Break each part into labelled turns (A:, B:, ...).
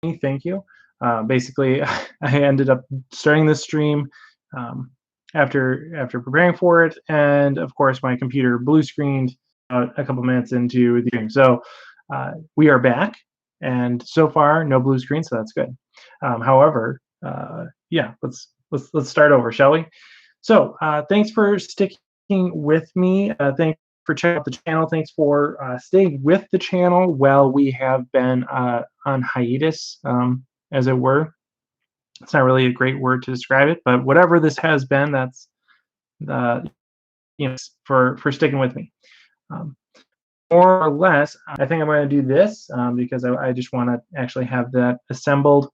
A: thank you. Basically, I ended up starting this stream after preparing for it, and of course, my computer blue screened a couple minutes into the stream. So we are back, and so far, no blue screen, so that's good. However, yeah, let's start over, shall we? So thanks for sticking with me. Thanks for checking out the channel. Thanks for staying with the channel while we have been on hiatus, as it were. It's not really a great word to describe it, but whatever this has been, that's for sticking with me. More or less, I think I'm going to do this because I just want to actually have that assembled.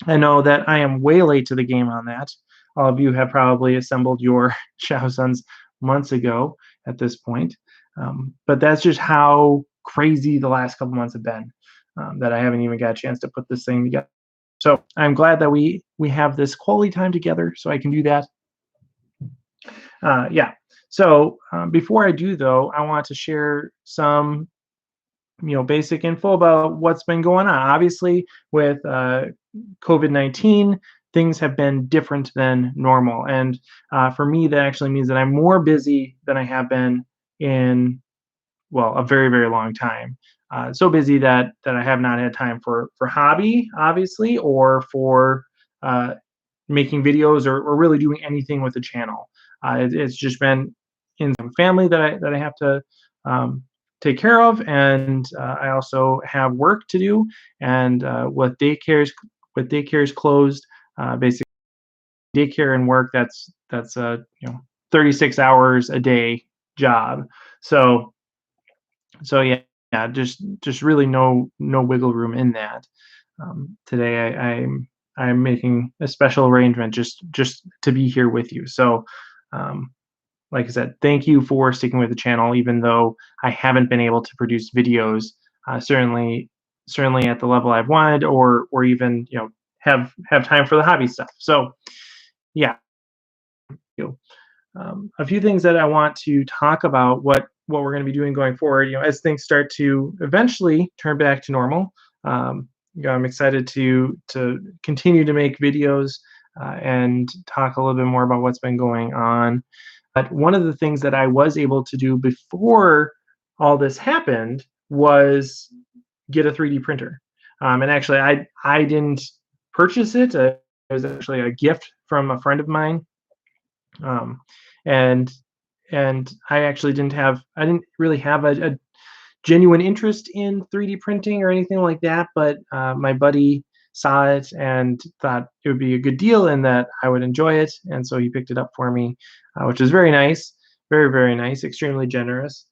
A: I know that I am way late to the game on that. All of you have probably assembled your Shadow Suns months ago at this point. But that's just how crazy the last couple months have been, that I haven't even got a chance to put this thing together. So I'm glad that we have this quality time together so I can do that. Yeah. So before I do, though, I want to share some basic info about what's been going on. Obviously, with COVID-19, things have been different than normal. And for me, that actually means that I'm more busy than I have been in, well, a very, very long time. So busy that I have not had time for hobby, obviously, or for making videos or really doing anything with the channel. It's just been in some family that I have to take care of, and I also have work to do. And with daycares closed, basically daycare and work, that's 36 hours a day job. So yeah, just really no wiggle room in that. Today I'm making a special arrangement just to be here with you. So like I said, thank you for sticking with the channel, even though I haven't been able to produce videos certainly at the level I've wanted, or even have time for the hobby stuff. So yeah, a few things that I want to talk about what we're going to be doing going forward. As things start to eventually turn back to normal. I'm excited to continue to make videos and talk a little bit more about what's been going on. But one of the things that I was able to do before all this happened was get a 3D printer. And actually, I didn't purchase it. It was actually a gift from a friend of mine. And I actually didn't really have a genuine interest in 3D printing or anything like that. But my buddy saw it and thought it would be a good deal and that I would enjoy it. And so he picked it up for me, which is very nice, very, very nice, extremely generous.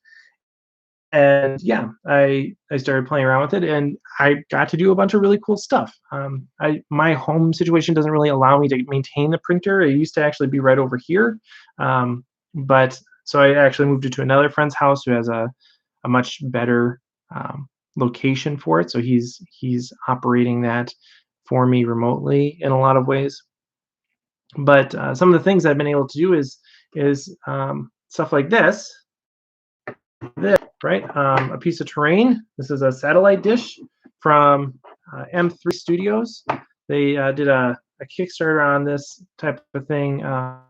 A: And yeah, I started playing around with it, and I got to do a bunch of really cool stuff. My home situation doesn't really allow me to maintain the printer. It used to actually be right over here, but so I actually moved it to another friend's house who has a much better location for it. So he's operating that for me remotely in a lot of ways. But some of the things I've been able to do is stuff like this, right? A piece of terrain. This is a satellite dish from M3 Studios. They did a Kickstarter on this type of thing a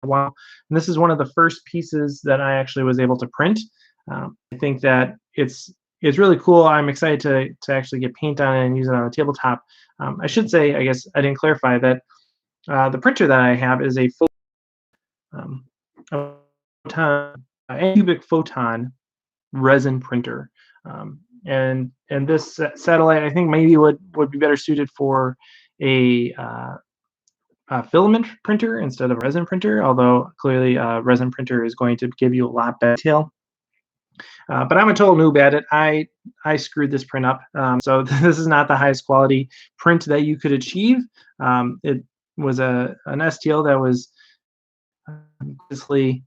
A: while, and this is one of the first pieces that I actually was able to print. I think that it's really cool. I'm excited to actually get paint on it and use it on the tabletop. I should say, I guess I didn't clarify that the printer that I have is a cubic photon resin printer, and this satellite I think maybe would be better suited for a filament printer instead of a resin printer, although clearly a resin printer is going to give you a lot better detail. But I'm a total noob at it. I screwed this print up. So this is not the highest quality print that you could achieve. It was an STL that was obviously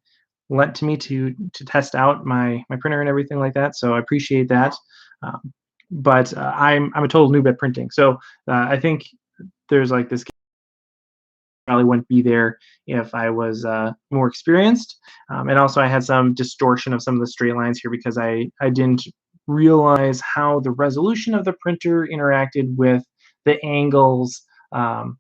A: lent to me to test out my printer and everything like that. So I appreciate that. But I'm a total noob at printing. So I think there's like this probably wouldn't be there if I was more experienced. And also I had some distortion of some of the straight lines here because I didn't realize how the resolution of the printer interacted with the angles on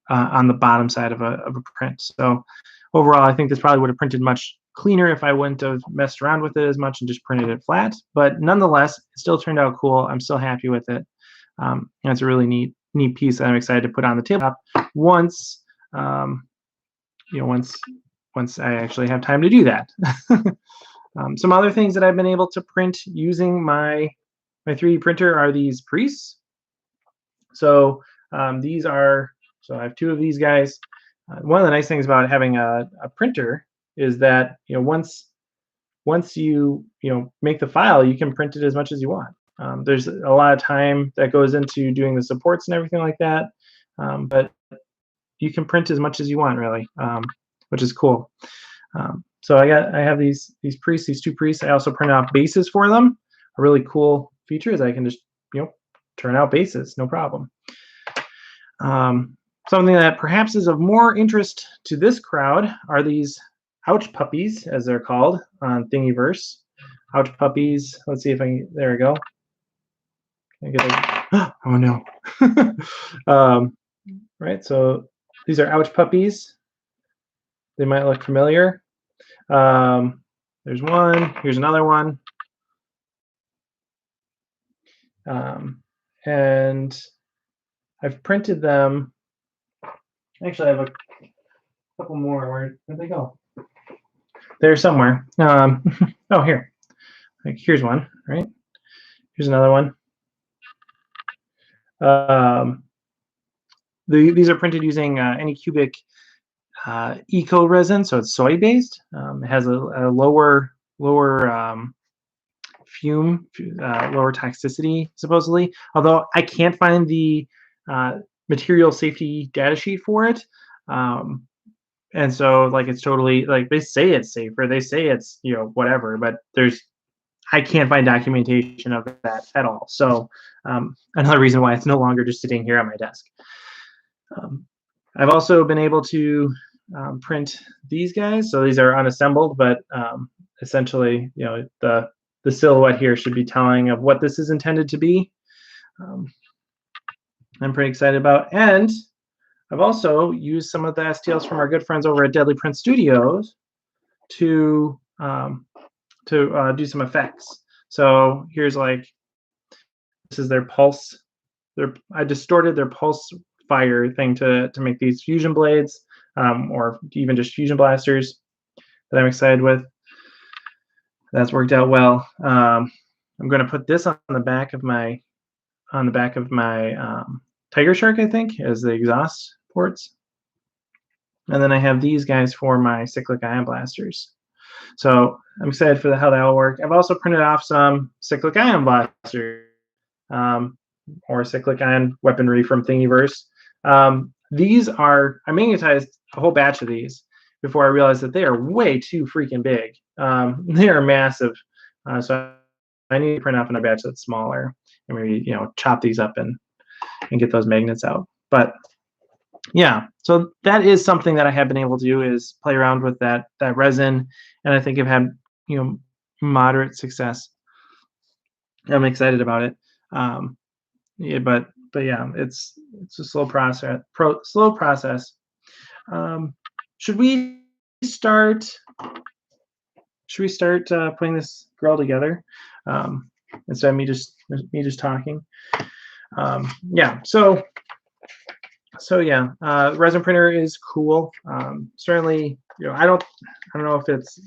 A: the bottom side of a print. So overall, I think this probably would have printed much cleaner if I wouldn't have messed around with it as much and just printed it flat. But nonetheless, it still turned out cool. I'm still happy with it. And it's a really neat piece that I'm excited to put on the tabletop once once I actually have time to do that. Some other things that I've been able to print using my 3D printer are these priests. So these are, so I have 2 of these guys. One of the nice things about having a printer is that once you make the file, you can print it as much as you want. There's a lot of time that goes into doing the supports and everything like that, but you can print as much as you want, really, which is cool. So I have these priests, these 2 priests. I also print out bases for them. A really cool feature is I can just turn out bases, no problem. Something that perhaps is of more interest to this crowd are these ouch puppies, as they're called on Thingiverse. Ouch puppies. Let's see if I can. There we go. Can I get a, oh no. Right. So these are ouch puppies. They might look familiar. There's one. Here's another one. And I've printed them. Actually, I have a couple more. Where'd they go? They're somewhere. Oh, here. Here's one, right? Here's another one. These are printed using Anycubic eco resin, so it's soy based. It has a lower fume, lower toxicity supposedly. Although I can't find the material safety data sheet for it, and so it's totally they say it's safer, they say it's whatever, but I can't find documentation of that at all. So another reason why it's no longer just sitting here on my desk. I've also been able to print these guys. So these are unassembled, but essentially, the silhouette here should be telling of what this is intended to be. I'm pretty excited about. And I've also used some of the STLs from our good friends over at Deadly Print Studios to do some effects. So here's this is their pulse. I distorted their pulse fire thing to make these fusion blades, or even just fusion blasters that I'm excited with. That's worked out well. I'm going to put this on the back of my Tiger Shark, I think, as the exhaust ports. And then I have these guys for my cyclic ion blasters. So I'm excited for how that will work. I've also printed off some cyclic ion blasters, or cyclic ion weaponry from Thingiverse. These are, I magnetized a whole batch of these before I realized that they are way too freaking big. They are massive. So I need to print off another batch that's smaller and maybe, chop these up and get those magnets out. But yeah, so that is something that I have been able to do, is play around with that resin, and I think I've had moderate success. I'm excited about it. Yeah, but yeah, it's a slow process. Should we start putting this girl together instead of me just talking? Yeah. So yeah, resin printer is cool. Certainly, I don't know if it's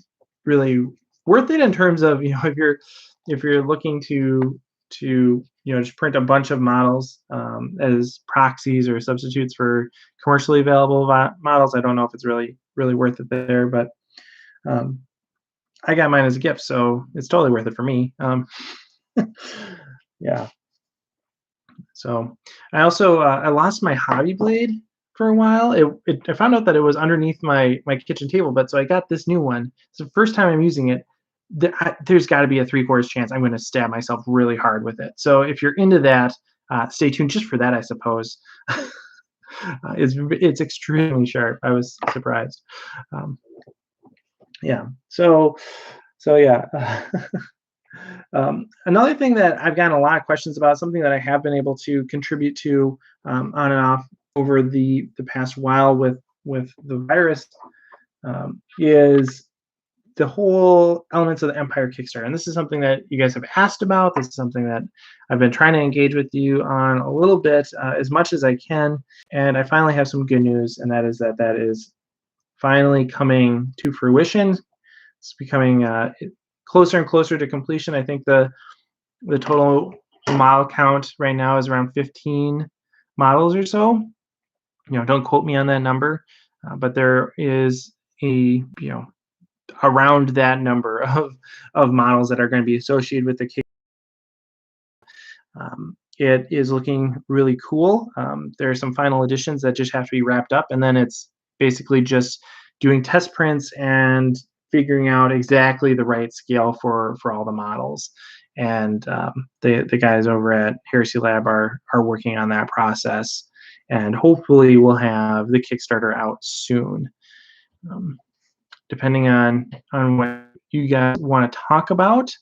A: really worth it in terms of if you're looking to just print a bunch of models as proxies or substitutes for commercially available models. I don't know if it's really worth it there, but I got mine as a gift, so it's totally worth it for me. Yeah. So I also I lost my hobby blade for a while. I found out that it was underneath my kitchen table, but so I got this new one. It's the first time I'm using it. There's got to be a 3/4 chance I'm going to stab myself really hard with it. So if you're into that, stay tuned just for that, I suppose. It's extremely sharp. I was surprised. Yeah. So yeah. Another thing that I've gotten a lot of questions about, something that I have been able to contribute to on and off over the past while with the virus, is the whole elements of the Empire Kickstarter. And this is something that you guys have asked about. This is something that I've been trying to engage with you on a little bit, as much as I can. And I finally have some good news, and that is that is finally coming to fruition. It's becoming closer and closer to completion. I think the total model count right now is around 15 models or so. Don't quote me on that number, but there is a around that number of models that are going to be associated with the Kickstarter. It is looking really cool. There are some final additions that just have to be wrapped up, and then it's basically just doing test prints and figuring out exactly the right scale for all the models. And the guys over at Heresy Lab are working on that process, and hopefully we'll have the Kickstarter out soon. Depending on what you guys want to talk about,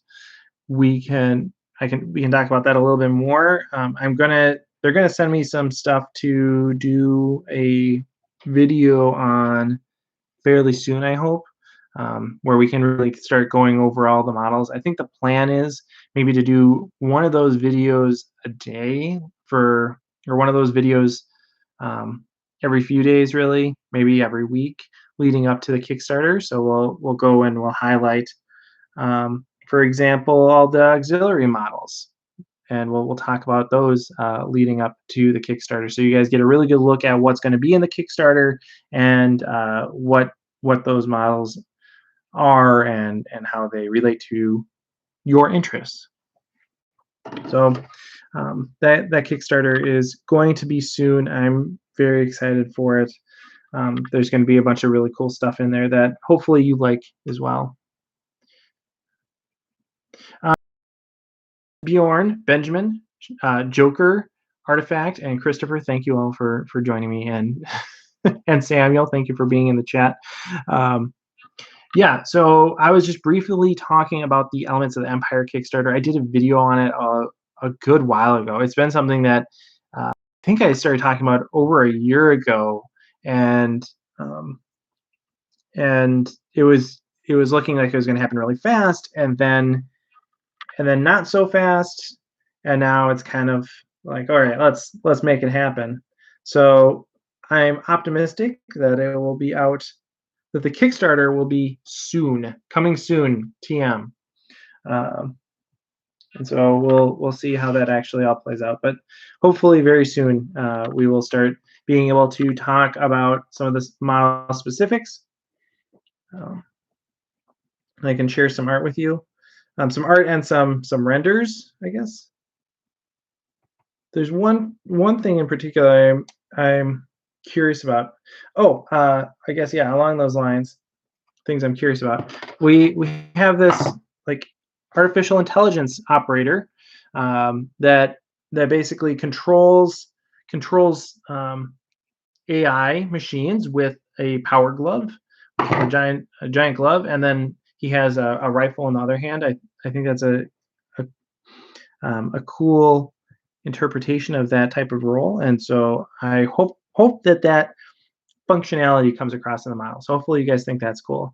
A: we can talk about that a little bit more. They're gonna send me some stuff to do a video on fairly soon, I hope, where we can really start going over all the models. I think the plan is maybe to do one of those videos a day or one of those videos every few days, really, maybe every week leading up to the Kickstarter. So we'll go and we'll highlight, for example, all the auxiliary models, and we'll talk about those leading up to the Kickstarter. So you guys get a really good look at what's going to be in the Kickstarter and what those models are and how they relate to your interests. So that Kickstarter is going to be soon. I'm very excited for it. There's going to be a bunch of really cool stuff in there that hopefully you like as well. Bjorn, Benjamin, Joker, Artifact, and Christopher, thank you all for joining me, and and Samuel, thank you for being in the chat. Yeah, so I was just briefly talking about the elements of the Empire Kickstarter. I did a video on it a good while ago. It's been something that I think I started talking about over a year ago, and it was looking like it was going to happen really fast, and then not so fast, and now it's kind of like, all right, let's make it happen. So I'm optimistic that it will be out, that the Kickstarter will be soon, coming soon, TM. And so we'll see how that actually all plays out. But hopefully very soon we will start being able to talk about some of the model specifics. I can share some art with you, some art and some renders, I guess. There's one thing in particular I'm curious about. Oh, I guess, yeah, along those lines, things I'm curious about. We have this like artificial intelligence operator that basically controls AI machines with a power glove, a giant glove, and then he has a rifle in the other hand. I think that's a cool interpretation of that type of role, and so I hope that functionality comes across in the model. So hopefully you guys think that's cool.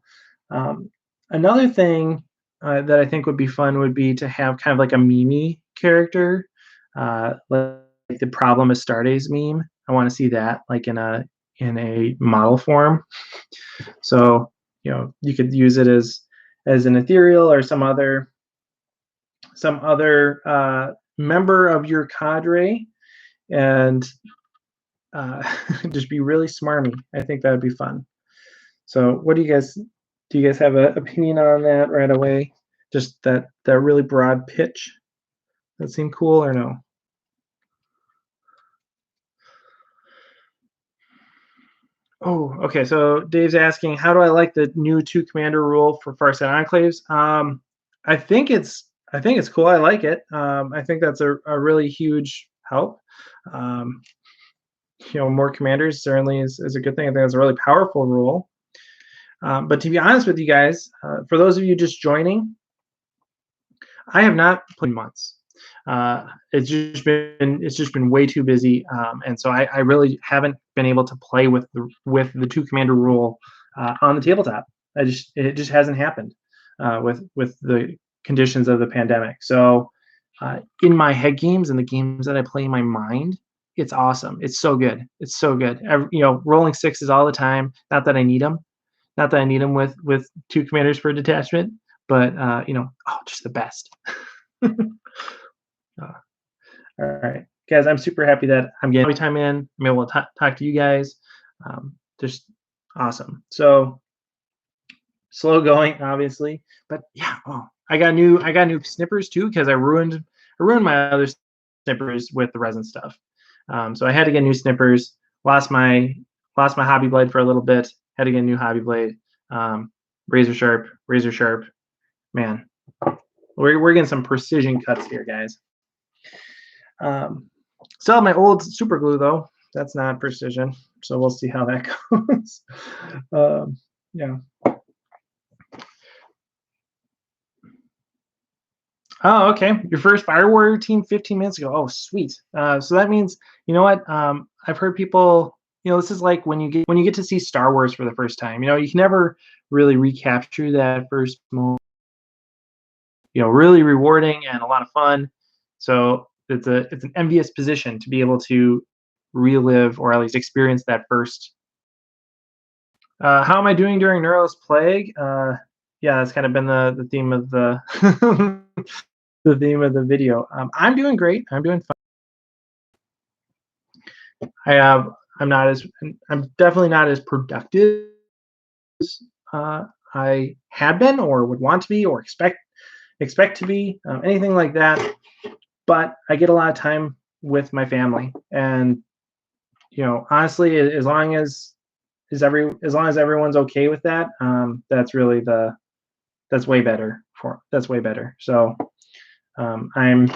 A: Another thing that I think would be fun would be to have kind of like a meme character, like the Problem Astartes meme. I want to see that like in a model form. So you could use it as an ethereal or some other member of your cadre, and just be really smarmy. I think that would be fun. So what do you guys have an opinion on that right away? Just that really broad pitch. That seem cool or no? Oh, okay. So Dave's asking, how do I like the new 2 commander rule for Farsight Enclaves? I think it's cool. I like it. I think that's a really huge help. More commanders certainly is a good thing. I think that's a really powerful rule. But to be honest with you guys, for those of you just joining, I have not played in months. It's just been way too busy, and so I really haven't been able to play with the two commander rule on the tabletop. It just hasn't happened with the conditions of the pandemic. So in my head games and the games that I play in my mind, it's awesome. It's so good. It's so good. Rolling sixes all the time. Not that I need them. Not that I need them with two commanders per detachment, but just the best. Uh, all right, guys, I'm super happy that I'm getting time in. I'm able to talk to you guys. Just awesome. So slow going, obviously, but yeah. Oh, I got new snippers too because I ruined my other snippers with the resin stuff. So I had to get new snippers. Lost my hobby blade for a little bit. Had to get a new hobby blade. Razor sharp. Man, we're getting some precision cuts here, guys. Still have my old super glue though. That's not precision, so we'll see how that goes. Yeah. Oh, okay. Your first Fire Warrior team 15 minutes ago. Oh, sweet. So that means, you know what? I've heard people, this is like when you get to see Star Wars for the first time. You can never really recapture that first moment. Really rewarding and a lot of fun. So it's an envious position to be able to relive or at least experience that first. How am I doing during Neuro's Plague? Yeah, that's kind of been the theme of the the theme of the video. I'm doing great. I'm doing fine. I'm definitely not as productive as I had been or would want to be or expect to be, anything like that. But I get a lot of time with my family, and honestly, as long as everyone's okay with that, that's really that's way better. So I'm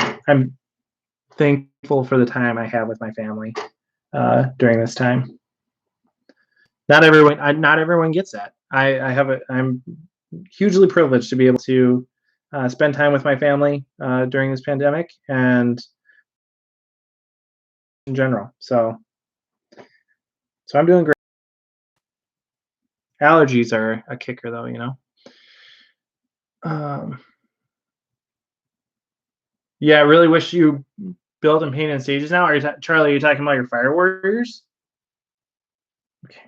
A: thankful for the time I have with my family during this time. Not everyone gets that. I'm hugely privileged to be able to spend time with my family during this pandemic and in general. So I'm doing great. Allergies are a kicker, though. Yeah, I really wish you built and painted in stages now. Charlie, are you talking about your Fire Warriors? Okay.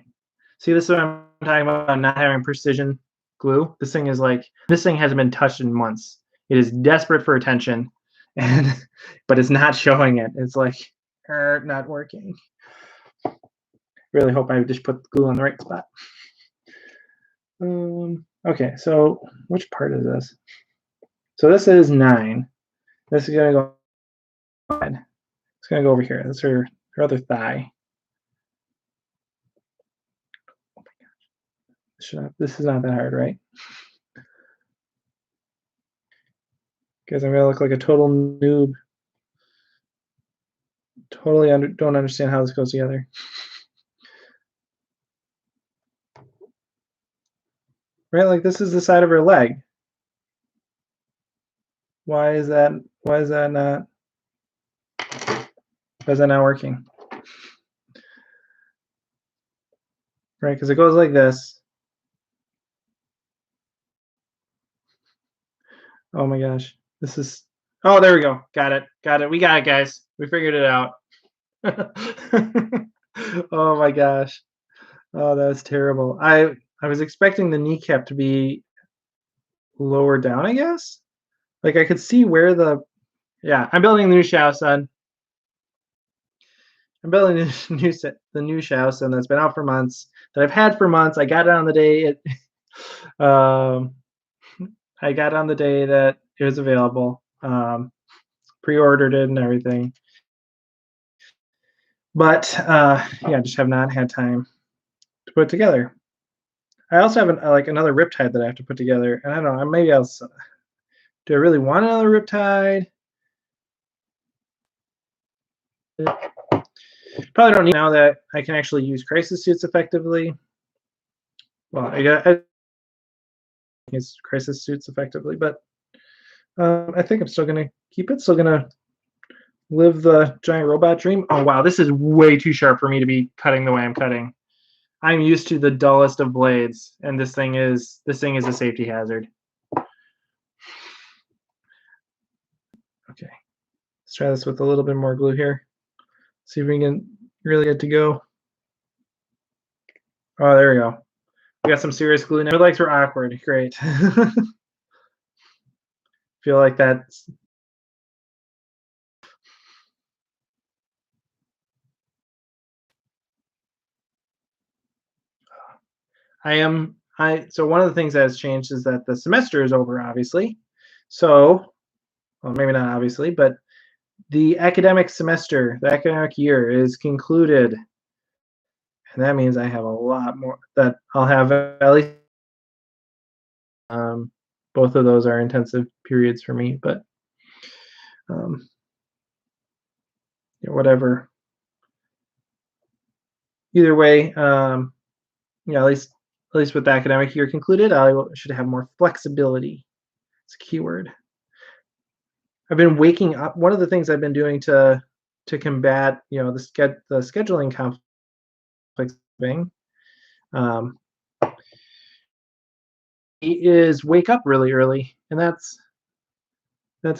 A: See, this is what I'm talking about, not having precision glue. This thing hasn't been touched in months. It is desperate for attention, but it's not showing it. It's like, not working. Really hope I just put the glue on the right spot. Okay, so which part is this? So this is 9. This is gonna go. It's gonna go over here. That's her other thigh. Oh my gosh. This is not that hard, right? Because I'm gonna look like a total noob. Totally don't understand how this goes together. Right, like this is the side of her leg. Why is that not working? Right, because it goes like this. Oh my gosh. Oh, there we go. Got it. We got it, guys. We figured it out. Oh my gosh. Oh, that's terrible. I was expecting the kneecap to be lower down, I guess. Like I could see where yeah, I'm building the new Shao Sun. I'm building the new Shao Sun that's been out for months, that I've had for months. I got it on the day I got on the day that it was available. Pre-ordered it and everything. But yeah, just have not had time to put it together. I also have another Riptide that I have to put together, and I don't know. Maybe do I really want another Riptide? Probably don't need now that I can actually use crisis suits effectively. Well, I use crisis suits effectively, but I think I'm still gonna keep it. Still gonna live the giant robot dream. Oh wow, this is way too sharp for me to be cutting the way I'm cutting. I'm used to the dullest of blades, and this thing is a safety hazard. Okay, let's try this with a little bit more glue here. See if we can really get to go. Oh, there we go. We got some serious glue now. Our legs were awkward. Great. Feel like that's. So one of the things that has changed is that the semester is over, obviously. So, well, maybe not obviously, but the academic semester, the academic year is concluded. And that means I have a lot more that I'll have at least. Um, both of those are intensive periods for me, but yeah, whatever. Either way, yeah, at least with the academic year concluded, I should have more flexibility. It's a keyword. I've been waking up. One of the things I've been doing to combat, the scheduling conflict thing, is wake up really early, and that's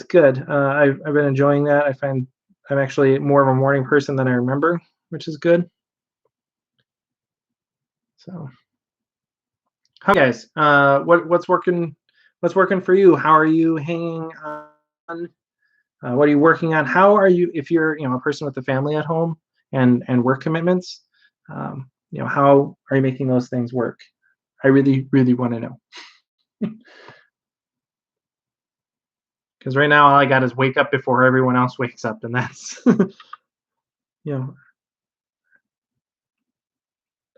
A: good. I've been enjoying that. I find I'm actually more of a morning person than I remember, which is good. So, how guys? What's working? What's working for you? How are you hanging on? What are you working on? How are you, if you're a person with a family at home and work commitments? How are you making those things work? I really, really want to know. Because right now all I got is wake up before everyone else wakes up, and that's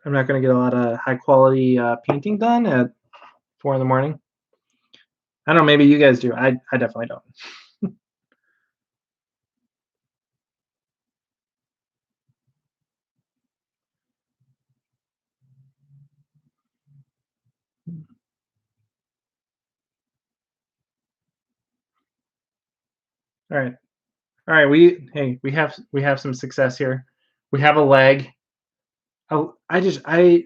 A: I'm not going to get a lot of high quality painting done at 4 in the morning. I don't know. Maybe you guys do. I definitely don't. All right. All right. We have some success here. We have a leg. Oh,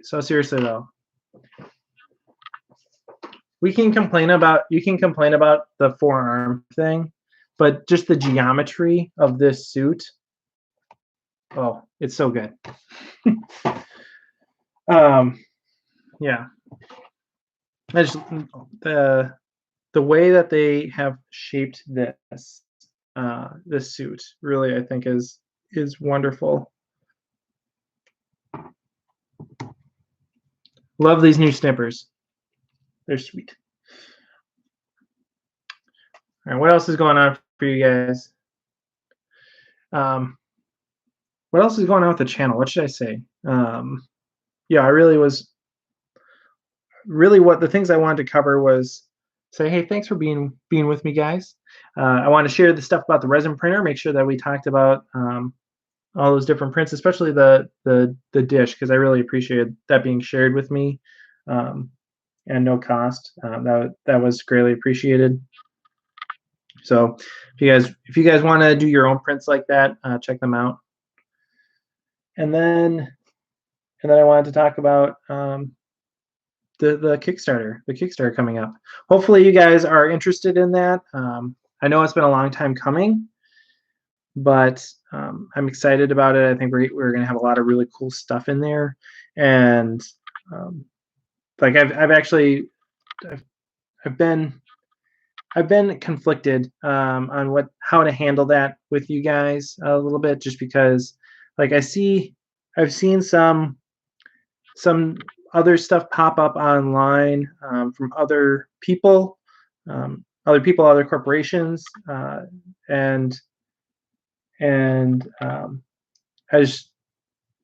A: so seriously though, you can complain about the forearm thing, but just the geometry of this suit, oh, it's so good. Yeah. I just the way that they have shaped this suit really I think is wonderful. Love these new snippers. They're sweet. All right, what else is going on for you guys? What else is going on with the channel? What should I say? Yeah, I really was what the things I wanted to cover was say, hey, thanks for being with me, guys. I want to share the stuff about the resin printer. Make sure that we talked about all those different prints, especially the dish, because I really appreciated that being shared with me, and no cost. That was greatly appreciated. So if you guys want to do your own prints like that, check them out. And then I wanted to talk about the Kickstarter coming up. Hopefully you guys are interested in that. I know it's been a long time coming, but I'm excited about it. I think we're going to have a lot of really cool stuff in there, and like I've been conflicted on how to handle that with you guys a little bit, just because like I've seen some other stuff pop up online from other people, other corporations, and as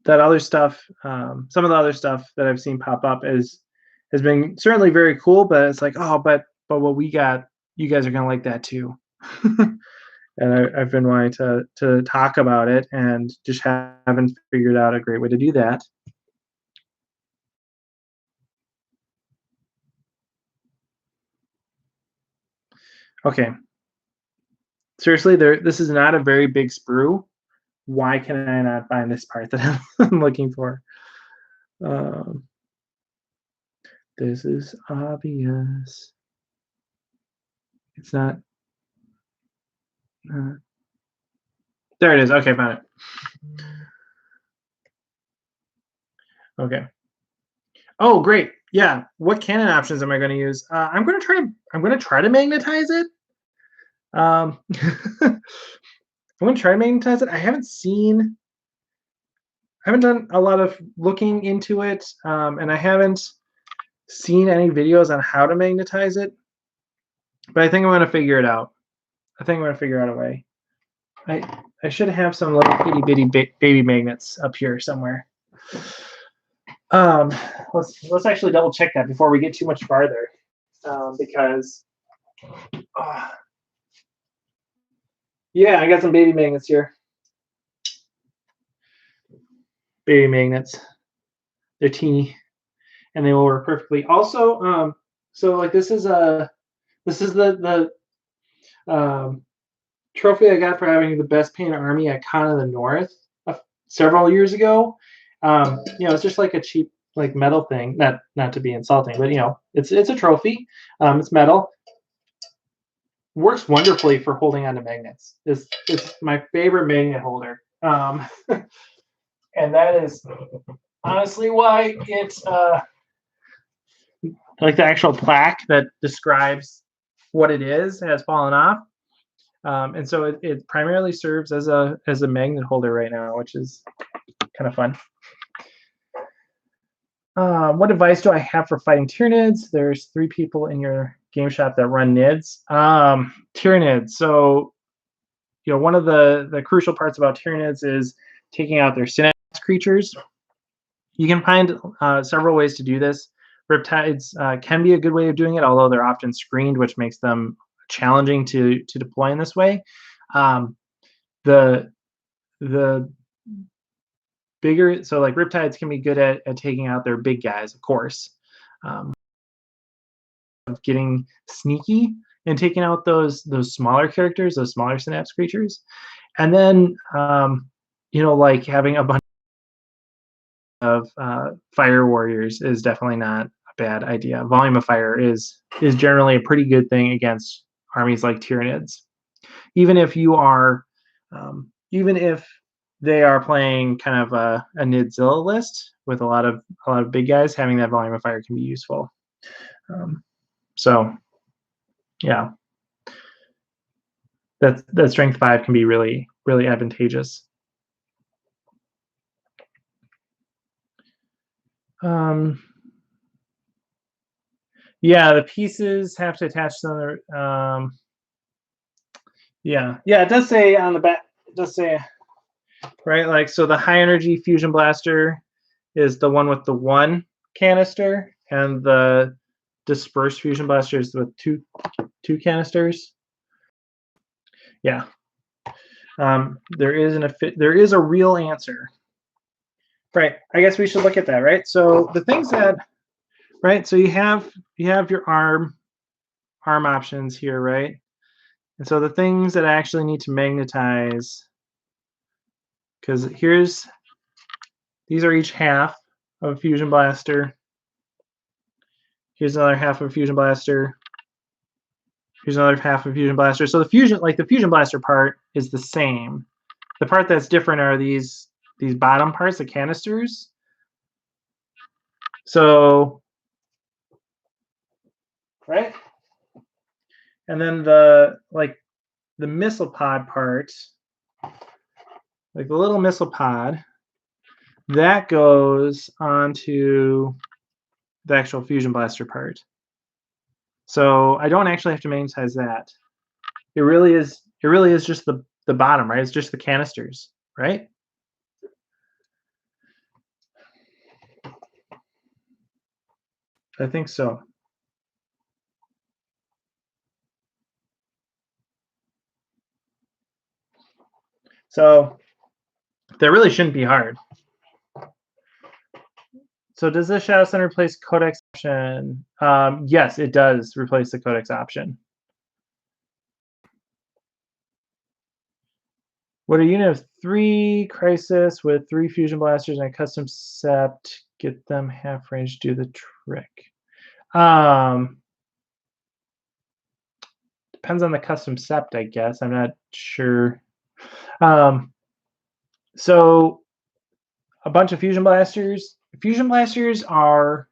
A: that other stuff, some of the other stuff that I've seen pop up has been certainly very cool, but it's like, oh, but what we got, you guys are gonna like that too. And I've been wanting to talk about it and just haven't figured out a great way to do that. Okay, seriously, this is not a very big sprue. Why can I not find this part that I'm looking for? This is obvious. It's not. There it is. Okay, found it. Okay. Oh, great. Yeah. What cannon options am I going to use? I'm going to try to magnetize it. I'm going to try to magnetize it. I haven't done a lot of looking into it, and I haven't seen any videos on how to magnetize it. But I think I'm going to figure it out. I think I'm going to figure out a way. I should have some little itty bitty baby magnets up here somewhere. Let's actually double check that before we get too much farther, because yeah, I got some baby magnets here. Baby magnets, they're teeny, and they will work perfectly. Also, so like this is the trophy I got for having the best painted army at Con of the North several years ago. It's just like a cheap like metal thing. Not to be insulting, but it's a trophy. It's metal. Works wonderfully for holding onto magnets. It's my favorite magnet holder. And that is honestly why it's like the actual plaque that describes what it is has fallen off. And so it primarily serves as a magnet holder right now, which is kind of fun. What advice do I have for fighting Tyranids? There's 3 people in your game shop that run Nids. Tyranids. So, one of the crucial parts about Tyranids is taking out their synapse creatures. You can find several ways to do this. Riptides can be a good way of doing it, although they're often screened, which makes them challenging to deploy in this way. The bigger, so like Riptides can be good at taking out their big guys, of course. Getting sneaky and taking out those smaller characters, those smaller synapse creatures. And then like having a bunch of fire warriors is definitely not a bad idea. Volume of fire is generally a pretty good thing against armies like Tyranids. Even if you are even if they are playing kind of a Nidzilla list with a lot of big guys, having that volume of fire can be useful. So yeah, that strength 5 can be really, really advantageous. Yeah, the pieces have to attach to them. Yeah, it does say on the back. It does say, right, like, so the high energy fusion blaster is the one with the 1 canister, and the dispersed fusion blaster is with two canisters. Yeah. There is a real answer. Right. I guess we should look at that, right? So the things that, right, so you have your arm options here, right? And so the things that I actually need to magnetize, because these are each half of a fusion blaster. Here's another half of a fusion blaster. Here's another half of a fusion blaster. So the fusion blaster part is the same. The part that's different are these bottom parts, the canisters. So, right? And then the missile pod part, like the little missile pod, that goes onto the actual fusion blaster part. So I don't actually have to magnetize that. It really is just the bottom, right? It's just the canisters, right? I think so. So that really shouldn't be hard. So does this Shadow Center replace Codex option? Yes, it does replace the Codex option. Would a unit of 3 Crisis with 3 Fusion Blasters and a custom sept get them half range do the trick? Depends on the custom sept, I guess. I'm not sure. So a bunch of Fusion Blasters. Fusion Blasters are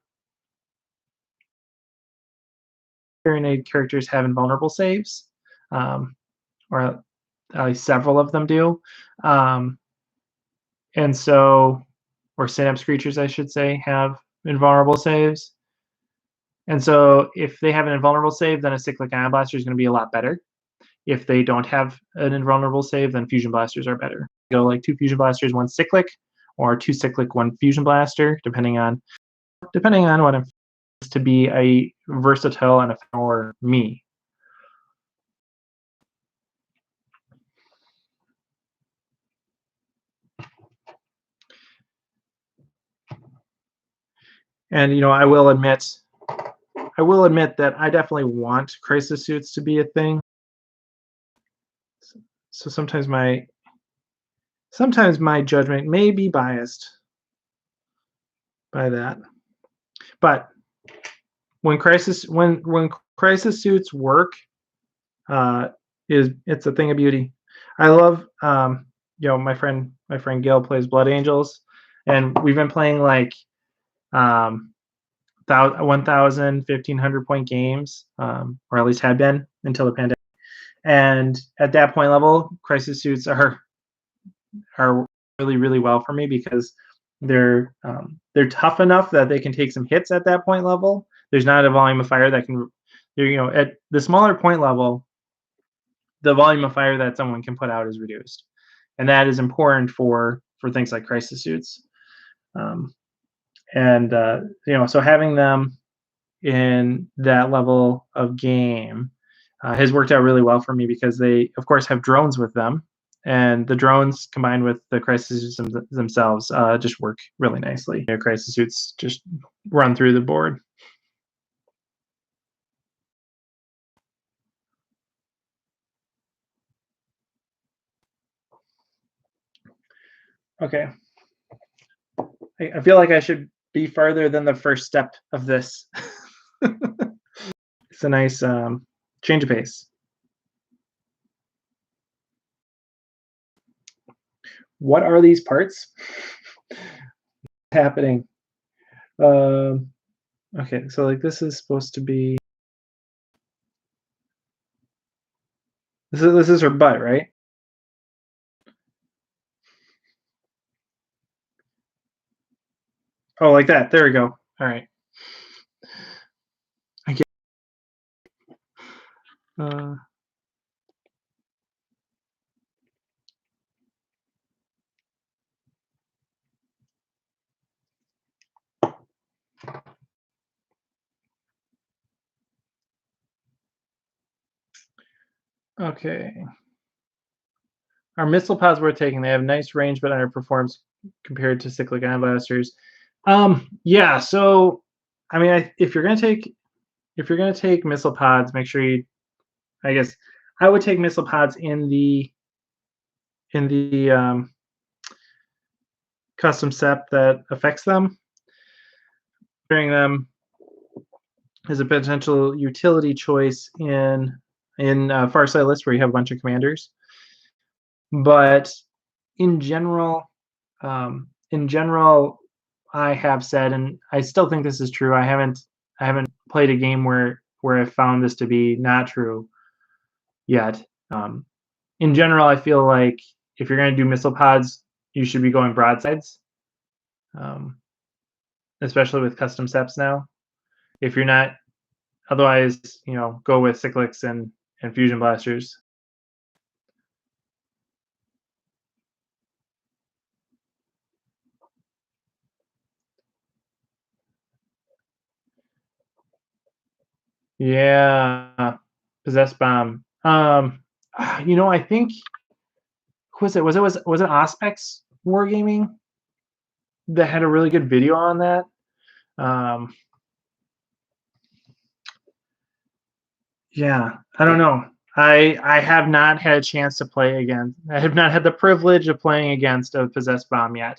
A: Serenade characters have invulnerable saves, or at least several of them do. And so, or Synapse creatures, I should say, have invulnerable saves. And so if they have an invulnerable save, then a cyclic Ion Blaster is going to be a lot better. If they don't have an invulnerable save, then Fusion Blasters are better. Go like 2 Fusion Blasters, 1 cyclic, or 2 cyclic, 1 Fusion Blaster, depending on what I'm to be a versatile and for me. And I will admit that I definitely want crisis suits to be a thing. So sometimes my judgment may be biased by that. But when crisis suits work, it's a thing of beauty. I love my friend Gil plays Blood Angels, and we've been playing like 1,000, 1,500 point games, or at least had been until the pandemic. And at that point level, crisis suits are really, really well for me because they're tough enough that they can take some hits at that point level. There's not a volume of fire that can, at the smaller point level, the volume of fire that someone can put out is reduced, and that is important for things like crisis suits. So having them in that level of game has worked out really well for me because they, of course, have drones with them, and the drones combined with the crisis suits themselves just work really nicely. Crisis suits just run through the board. Okay. I feel like I should be farther than the first step of this. It's a nice change of pace. What are these parts? Happening. Okay, so like this is supposed to be. This is her butt, right? Oh, like that. There we go. All right. I get. Okay. Our missile pods worth taking. They have nice range, but underperforms compared to cyclic ion blasters. Yeah. So, I mean, if you're gonna take missile pods, make sure you. I guess I would take missile pods in the custom sept that affects them. Considering them as a potential utility choice in Farsight list where you have a bunch of commanders. But in general, I have said, and I still think this is true. I haven't played a game where I found this to be not true yet. In general, I feel like if you're going to do missile pods, you should be going broadsides, especially with custom septs now. If you're not, otherwise, go with cyclics and fusion blasters. Yeah, possessed bomb. I think who was it? Was it Auspex Wargaming that had a really good video on that? Yeah, I don't know. I have not had a chance to play again. I have not had the privilege of playing against a possessed bomb yet.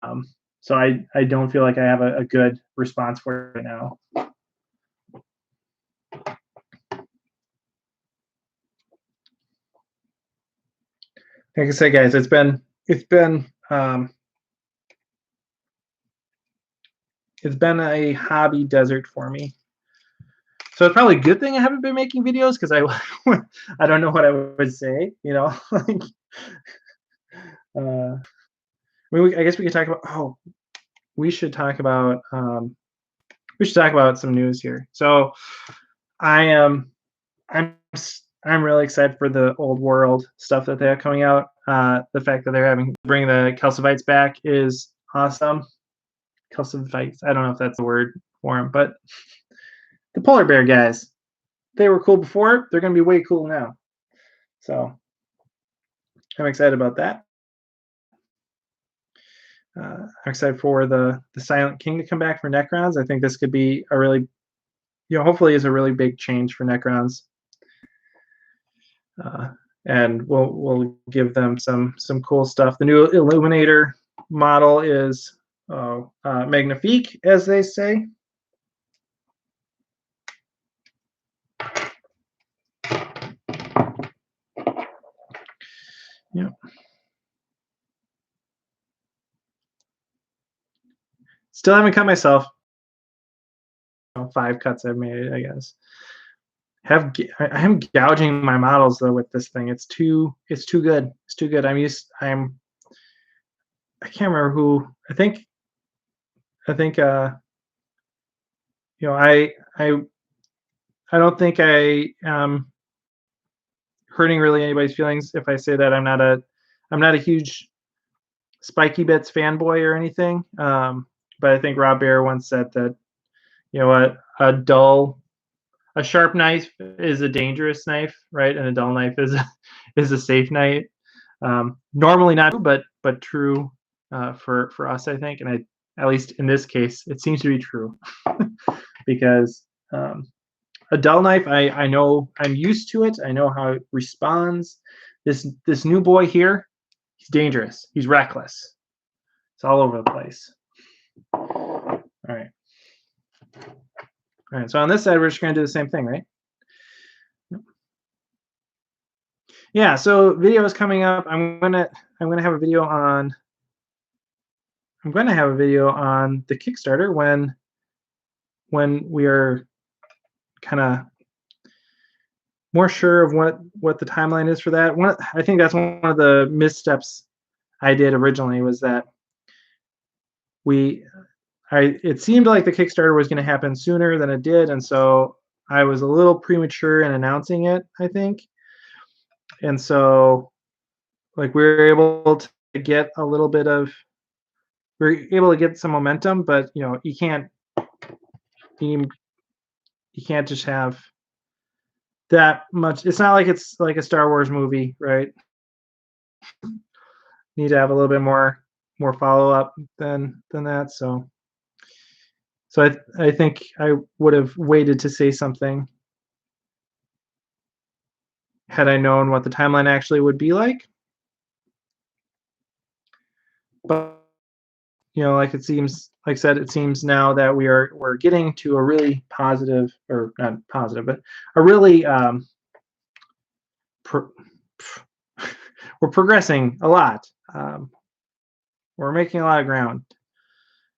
A: Um, so I don't feel like I have a good response for it right now. Like I said, guys, it's been a hobby desert for me. So it's probably a good thing I haven't been making videos because I don't know what I would say, you know. Like, I mean, I guess we could talk about. Oh, we should talk about. We should talk about some news here. So, I am. I'm really excited for the old world stuff that they have coming out. The fact that they're having bring the Calcivites back is awesome. Calcivites. I don't know if that's the word for them, but the polar bear guys, they were cool before. They're going to be way cool now. So I'm excited about that. I'm excited for the Silent King to come back for Necrons. I think this could be a really, hopefully is a really big change for Necrons. And we'll give them some cool stuff. The new Illuminator model is magnifique, as they say. Yeah. Still haven't cut myself. 5 cuts I've made, I guess. I am gouging my models though with this thing. It's too good. It's too good. I can't remember who. I think I don't think I am hurting really anybody's feelings if I say that I'm not a huge Spiky Bits fanboy or anything. But I think Rob Bear once said that, a sharp knife is a dangerous knife, right? And a dull knife is a safe knife. Normally not true, but true for us, I think. And at least in this case, it seems to be true because a dull knife, I know I'm used to it. I know how it responds. This new boy here, he's dangerous. He's reckless. It's all over the place. All right. All right, so on this side, we're just going to do the same thing, right? Yeah, so video is coming up. I'm gonna have a video on the Kickstarter when we are kind of more sure of what the timeline is for that. I think that's one of the missteps I did originally was that it seemed like the Kickstarter was going to happen sooner than it did, and so I was a little premature in announcing it, I think. And so, like, we were able to get some momentum, but you can't just have that much. It's not like it's like a Star Wars movie, right? You need to have a little bit more follow up than that. So I think I would have waited to say something had I known what the timeline actually would be like. But like it seems now that we're getting to a really positive, or not positive, but a really we're progressing a lot. We're making a lot of ground,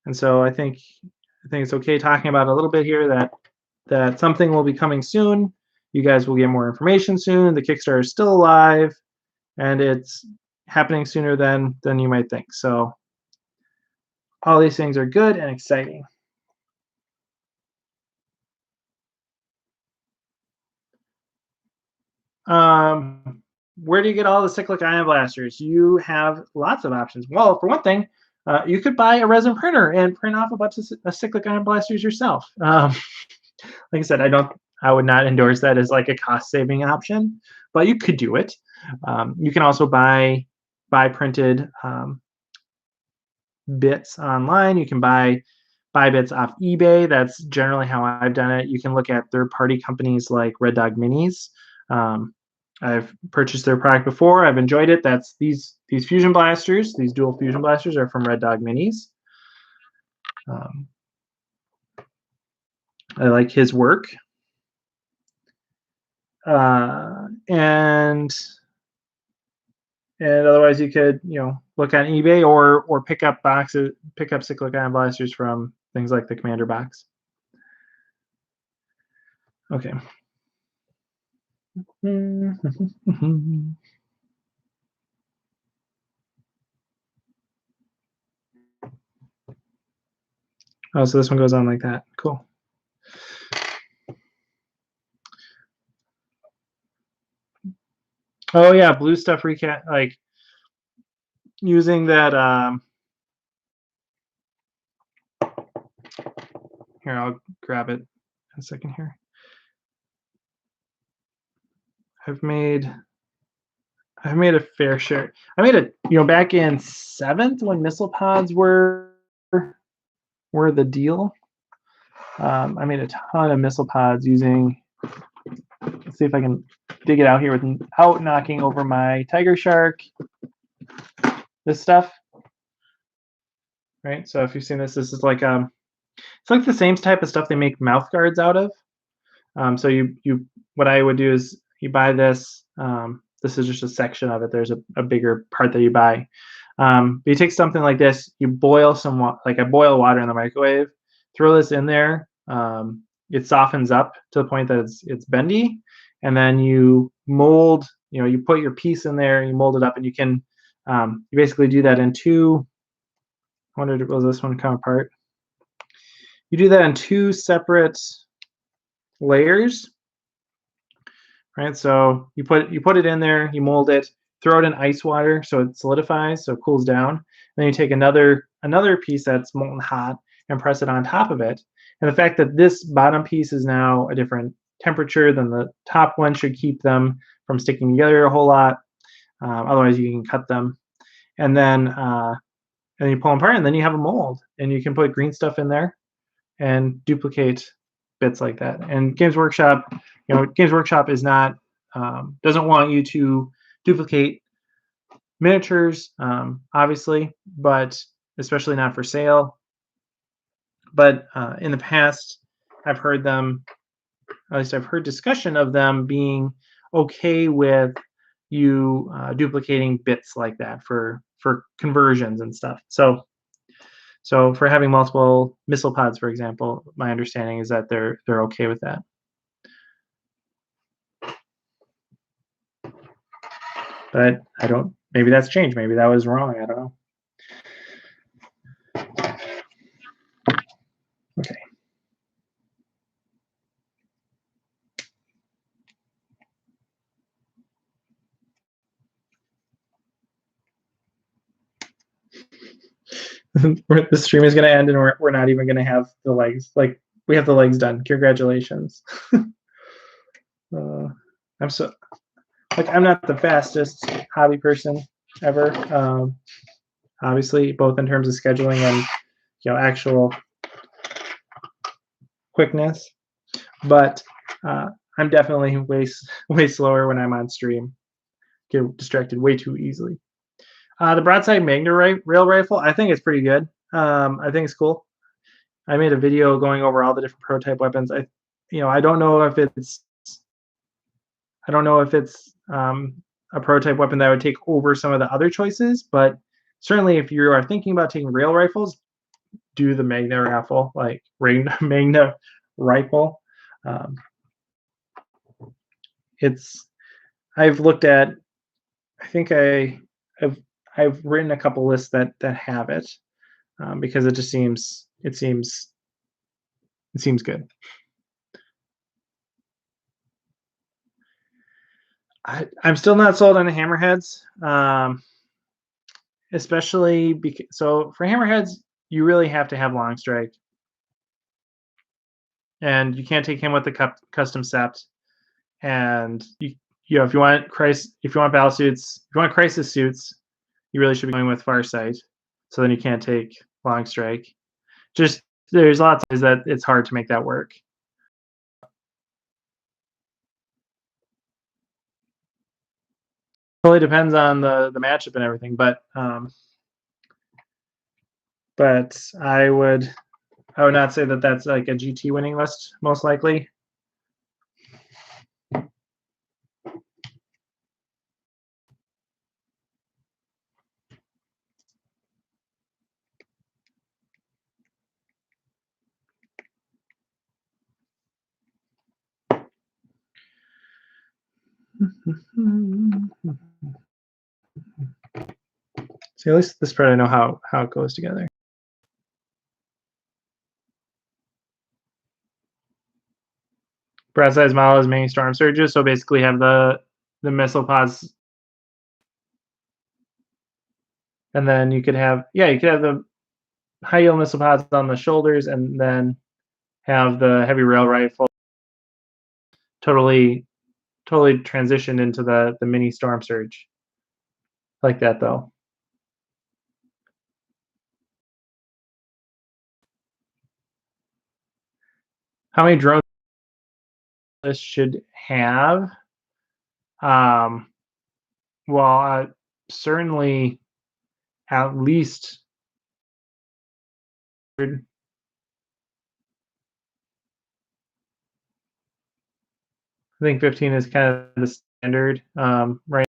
A: and so I think it's okay talking about a little bit here that something will be coming soon. You guys will get more information soon. The Kickstarter is still alive, and it's happening sooner than you might think. So all these things are good and exciting. Where do you get all the cyclic ion blasters? You have lots of options. Well, for one thing, you could buy a resin printer and print off a bunch of cyclic ion blasters yourself. Like I said, I would not endorse that as like a cost-saving option, but you could do it. You can also buy printed bits online. You can buy buy bits off eBay. That's generally how I've done it. You can look at third-party companies like Red Dog Minis. I've purchased their product before. I've enjoyed it. That's these fusion blasters. These dual fusion blasters are from Red Dog Minis. I like his work. And otherwise you could, look on eBay or pick up cyclic ion blasters from things like the Commander box. Okay. Oh, so this one goes on like that. Cool. Oh yeah, blue stuff recap, like using that. Here, I'll grab it in a second here. I've made a fair share. I made it, back in 7th when missile pods were the deal. I made a ton of missile pods using. Let's see if I can dig it out here without knocking over my Tiger Shark. This stuff, right? So if you've seen this is like it's like the same type of stuff they make mouth guards out of. So you what I would do is you buy this. This is just a section of it. There's a bigger part that you buy. But you take something like this, you boil some like I boil water in the microwave, throw this in there. It softens up to the point that it's bendy, and then you mold. You put your piece in there, you mold it up, and you can you basically do that in two. I wondered, will this one come apart? You do that in 2 separate layers, right? So you put it in there, you mold it, throw it in ice water so it solidifies, so it cools down. Then you take another piece that's molten hot and press it on top of it. And the fact that this bottom piece is now a different temperature than the top one should keep them from sticking together a whole lot. Otherwise, you can cut them. And then you pull them apart, and then you have a mold, and you can put green stuff in there and duplicate bits like that. And Games Workshop, Games Workshop is not doesn't want you to duplicate miniatures, obviously, but especially not for sale. But in the past, I've heard them, at least I've heard discussion of them being okay with you duplicating bits like that for conversions and stuff. So for having multiple missile pods, for example, my understanding is that they're okay with that. But I don't. Maybe that's changed. Maybe that was wrong. I don't know. Okay. The stream is going to end, and we're not even going to have the legs. Like, we have the legs done. Congratulations. I'm so I'm not the fastest hobby person ever. Obviously, both in terms of scheduling and actual quickness, but I'm definitely way slower when I'm on stream. Get distracted way too easily. The broadside Magna rail rifle, I think it's pretty good. I think it's cool. I made a video going over all the different prototype weapons. I don't know if it's a prototype weapon that would take over some of the other choices, but certainly if you are thinking about taking rail rifles, do the Magna rifle, like Magna rifle. I've looked at. I think I've written a couple lists that have it because it just seems good. I'm still not sold on the hammerheads, especially because for hammerheads you really have to have long strike, and you can't take him with the custom sept. And if you want battle suits, if you want crisis suits, you really should be going with Farsight. So then you can't take long strike. Just there's lots of ways that it's hard to make that work. Totally depends on the matchup and everything, but I would not say that that's like a GT winning list, most likely. See, at least this part I know how it goes together. Broad size model is mini storm surges, so basically have the missile pods, and then you could have the high yield missile pods on the shoulders, and then have the heavy rail rifle totally transitioned into the mini storm surge. Like that though. How many drones this should have? Well, certainly at least I think 15 is kind of the standard, right?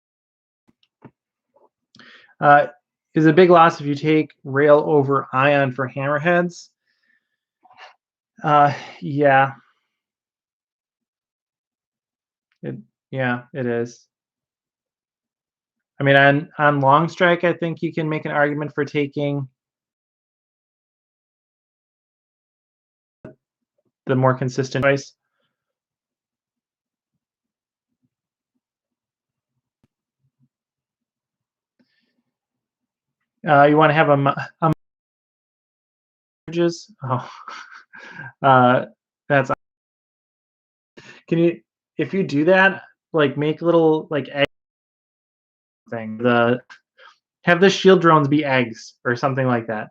A: Is a big loss if you take rail over ion for hammerheads. Yeah. It is. I mean, on long strike, I think you can make an argument for taking the more consistent choice. You want to have a that's can you, if you do that, like make little like egg thing, have the shield drones be eggs or something like that.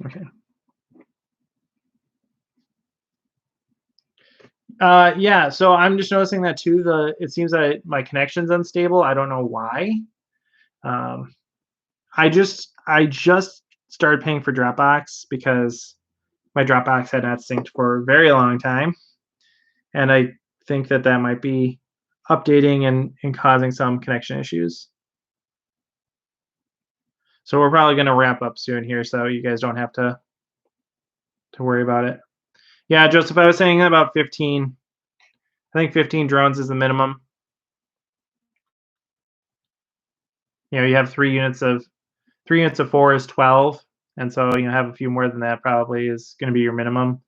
A: Okay. Yeah, so I'm just noticing that too. It seems that my connection's unstable. I don't know why. I just started paying for Dropbox because my Dropbox had not synced for a very long time, and I think that might be updating and causing some connection issues. So we're probably going to wrap up soon here, so you guys don't have to worry about it. Yeah, Joseph, I was saying about 15. I think 15 drones is the minimum. You know, you have 3 units of 4 is 12, and so have a few more than that probably is going to be your minimum.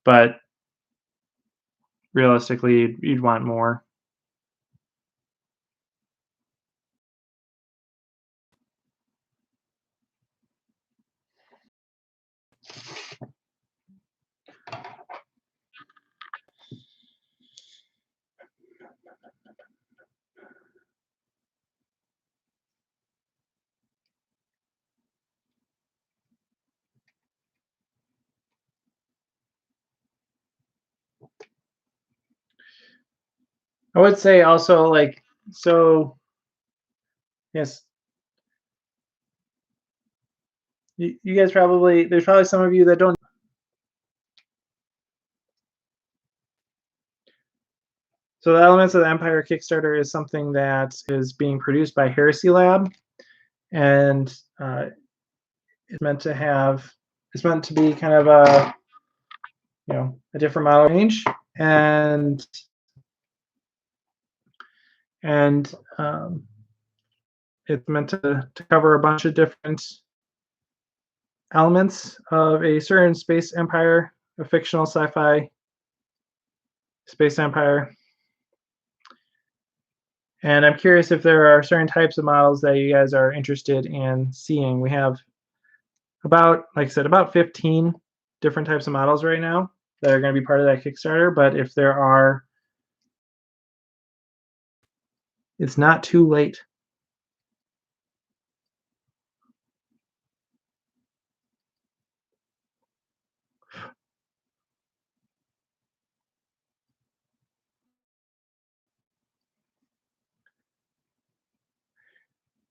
A: But realistically, you'd want more. I would say also, like, so yes, you guys probably, there's probably some of you that don't. So the Elements of the Empire Kickstarter is something that is being produced by Heresy Lab, and it's meant to be kind of a a different model range, and it's meant to cover a bunch of different elements of a certain space empire, a fictional sci-fi space empire. And I'm curious if there are certain types of models that you guys are interested in seeing. We have about, like I said, about 15 different types of models right now that are going to be part of that Kickstarter. But if there are It's not too late.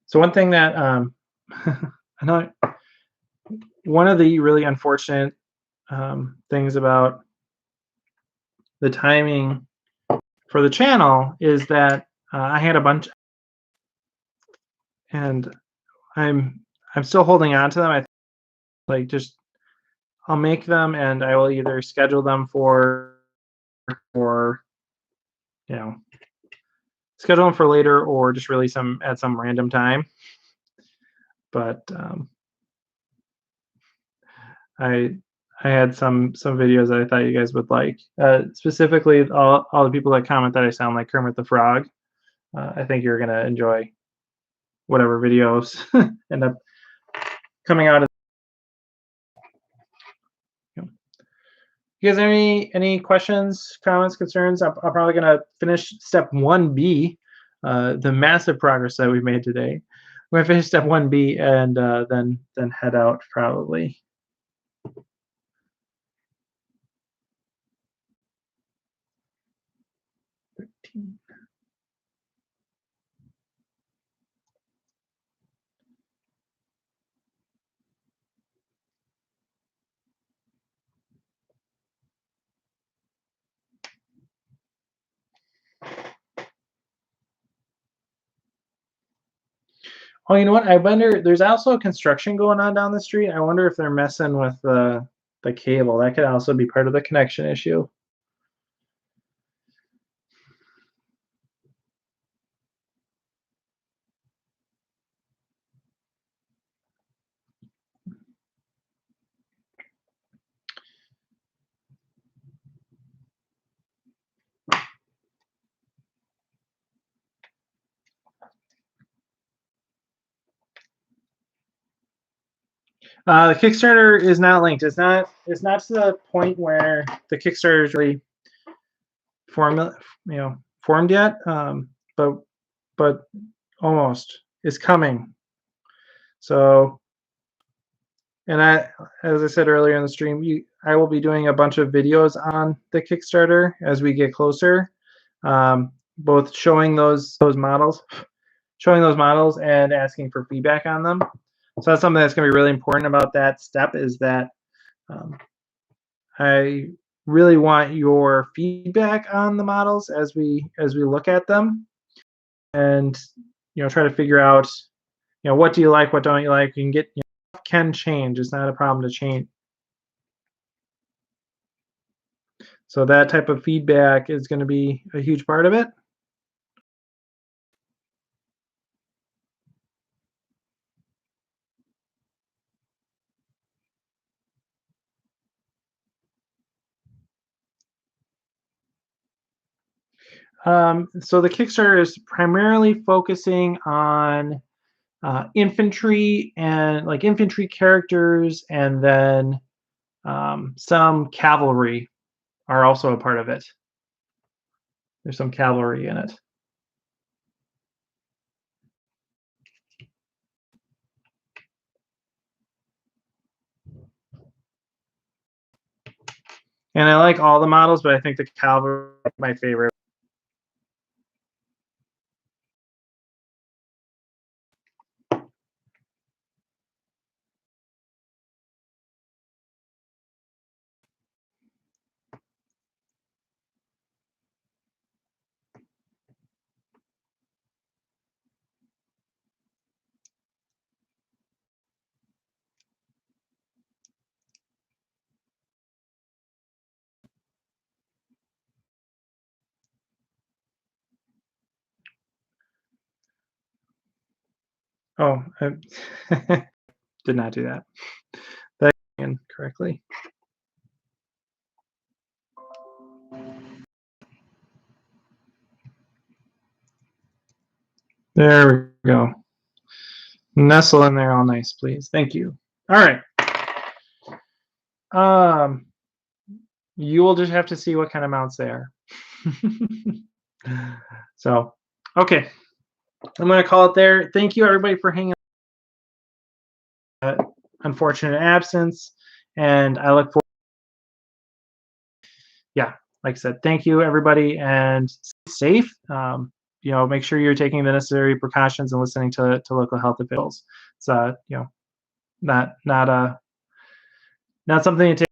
A: So one thing that I know, one of the really unfortunate things about the timing for the channel is that I had a bunch, and I'm still holding on to them. I like just I'll make them, and I will either schedule them or you know schedule them for later, or just release them at some random time. But I I had some videos that I thought you guys would like. Specifically, all the people that comment that I sound like Kermit the Frog. I think you're gonna enjoy whatever videos end up coming out of. You guys have any questions, comments, concerns? I'm probably gonna finish step 1B, the massive progress that we've made today. We're gonna finish step 1B and then head out probably. Oh, you know what? I wonder. There's also construction going on down the street. I wonder if they're messing with the cable. That could also be part of the connection issue. The Kickstarter is not linked. It's not. It's not to the point where the Kickstarter is really formed yet. But almost. It's coming. So, and as I said earlier in the stream, I will be doing a bunch of videos on the Kickstarter as we get closer, both showing those models, and asking for feedback on them. So that's something that's going to be really important about that step, is that I really want your feedback on the models as we look at them, and try to figure out what do you like, what don't you like. You can get can change. It's not a problem to change. So that type of feedback is going to be a huge part of it. So the Kickstarter is primarily focusing on infantry and infantry characters, and then some cavalry are also a part of it. There's some cavalry in it. And I like all the models, but I think the cavalry is my favorite. Oh, I did not do that. That incorrectly. There we go. Nestle in there all nice, please. Thank you. All right. You will just have to see what kind of mounts they are. So, okay. I'm going to call it there. Thank you, everybody, for hanging out. Unfortunate absence, and I look forward. Yeah, like I said, thank you, everybody, and stay safe. Make sure you're taking the necessary precautions and listening to local health officials. It's not something to take.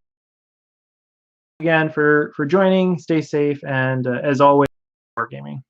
A: Again for joining. Stay safe, and as always, wargaming.